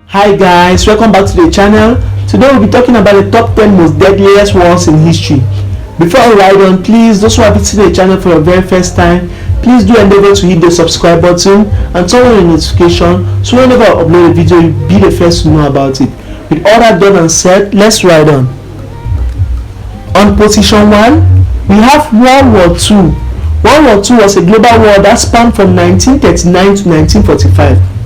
Hi guys, welcome back to the channel. Today we'll be talking about the top 10 most deadliest wars in history. Before I ride on, please, those who are visiting the channel for the very first time, please do endeavor to hit the subscribe button and turn on the notification so whenever I upload a video you'll be the first to know about it. With all that done and said, let's ride on. On position 1, we have World War II. World War II was a global war that spanned from 1939 to 1945.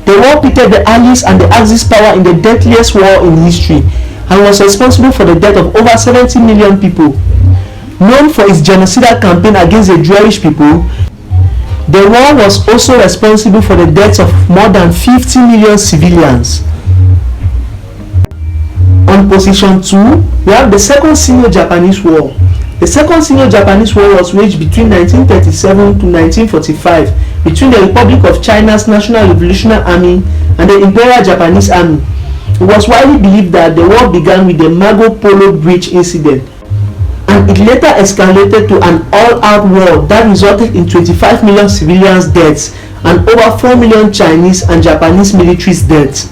The war pitted the Allies and the Axis power in the deadliest war in history and was responsible for the death of over 70 million people. Known for its genocidal campaign against the Jewish people, the war was also responsible for the deaths of more than 50 million civilians. On position 2, we have the Second Sino-Japanese War. The Second Sino-Japanese War was waged between 1937 to 1945 between the Republic of China's National Revolutionary Army and the Imperial Japanese Army. It was widely believed that the war began with the Marco Polo Bridge incident, and it later escalated to an all-out war that resulted in 25 million civilians' deaths and over 4 million Chinese and Japanese militaries' deaths.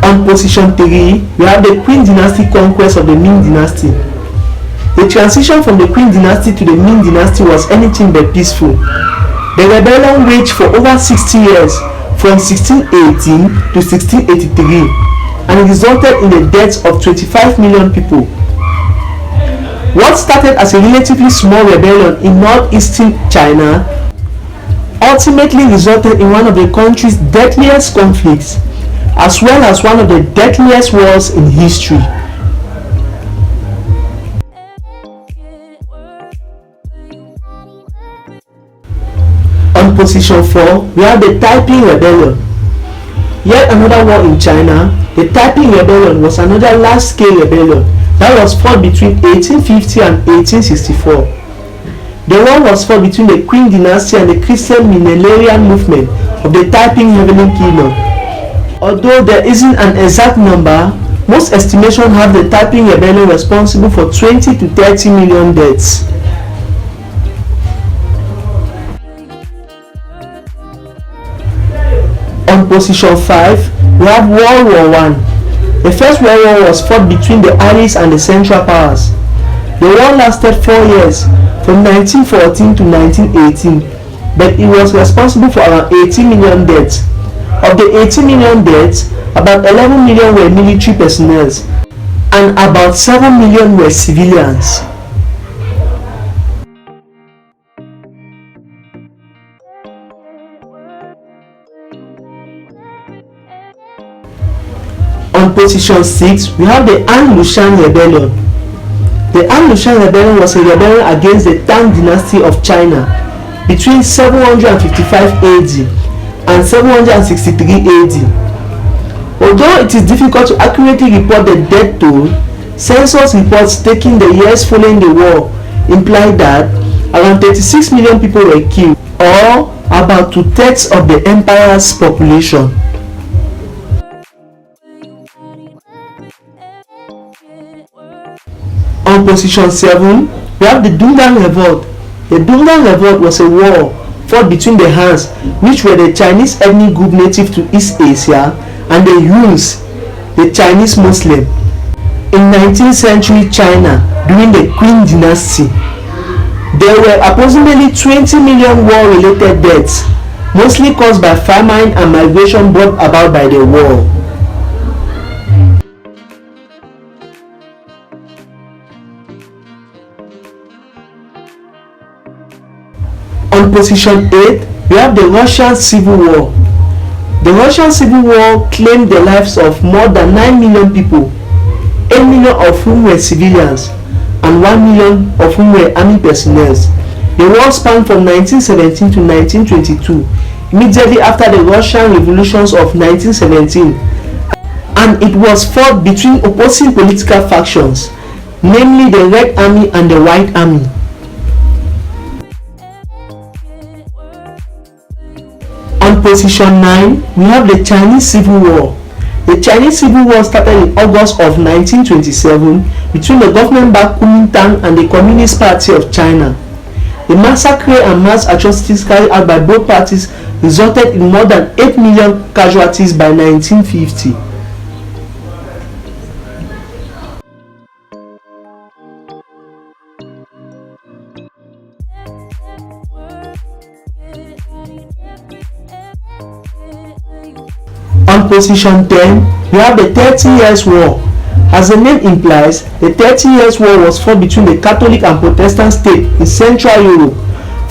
On position 3, we have the Qing dynasty conquest of the Ming dynasty. The transition from the Qing dynasty to the Ming dynasty was anything but peaceful. The rebellion waged for over 60 years, from 1618 to 1683, and it resulted in the deaths of 25 million people. What started as a relatively small rebellion in northeastern China ultimately resulted in one of the country's deadliest conflicts, as well as one of the deadliest wars in history. On position 4, we have the Taiping Rebellion. Yet another war in China. The Taiping Rebellion was another large-scale rebellion that was fought between 1850 and 1864. The war was fought between the Qing dynasty and the Christian millenarian movement of the Taiping Rebellion Kingdom. Although there isn't an exact number, most estimations have the Taiping Rebellion responsible for 20 to 30 million deaths. On position 5, we have World War I. The First World War was fought between the Allies and the Central Powers. The war lasted 4 years, from 1914 to 1918, but it was responsible for around 18 million deaths. Of the 18 million deaths, about 11 million were military personnel and about 7 million were civilians. On position 6, we have the LUSHAN Rebellion. The LUSHAN Rebellion was a rebellion against the Tang Dynasty of China between 755 AD and 763 AD. Although it is difficult to accurately report the death toll, census reports taking the years following the war imply that around 36 million people were killed, or about 2/3 of the empire's population. On position 7, we have the Dungan Revolt. The Dungan Revolt was a war fought between the Hans, which were the Chinese ethnic group native to East Asia, and the Yuns, the Chinese Muslim, in 19th century China during the Qing dynasty. There were approximately 20 million war-related deaths, mostly caused by famine and migration brought about by the war. On position 8, we have the Russian Civil War. The Russian Civil War claimed the lives of more than 9 million people, 8 million of whom were civilians and 1 million of whom were army personnel. The war spanned from 1917 to 1922, immediately after the Russian revolutions of 1917, and it was fought between opposing political factions, namely the Red Army and the White Army. On position 9, we have the Chinese Civil War. The Chinese Civil War started in August of 1927 between the government-backed Kuomintang and the Communist Party of China. The massacre and mass atrocities carried out by both parties resulted in more than 8 million casualties by 1950. On position 10, we have the 30 Years' War. As the name implies, the 30 Years' War was fought between the Catholic and Protestant states in Central Europe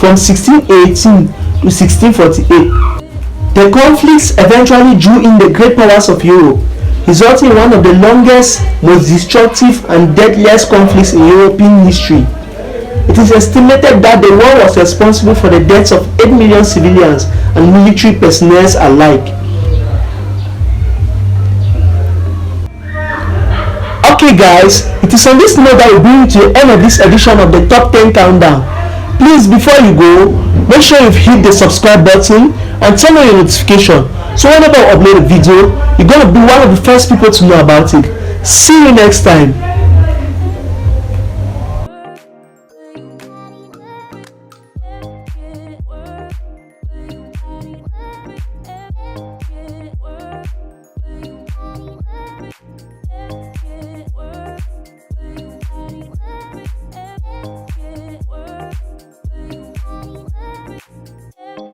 from 1618 to 1648. The conflicts eventually drew in the great powers of Europe, resulting in one of the longest, most destructive and deadliest conflicts in European history. It is estimated that the war was responsible for the deaths of 8 million civilians and military personnel alike. Okay guys, it is on this note that we bring you to the end of this edition of the Top 10 Countdown. Please, before you go, make sure you've hit the subscribe button and turn on your notification, so whenever I upload a video, you're going to be one of the first people to know about it. See you next time.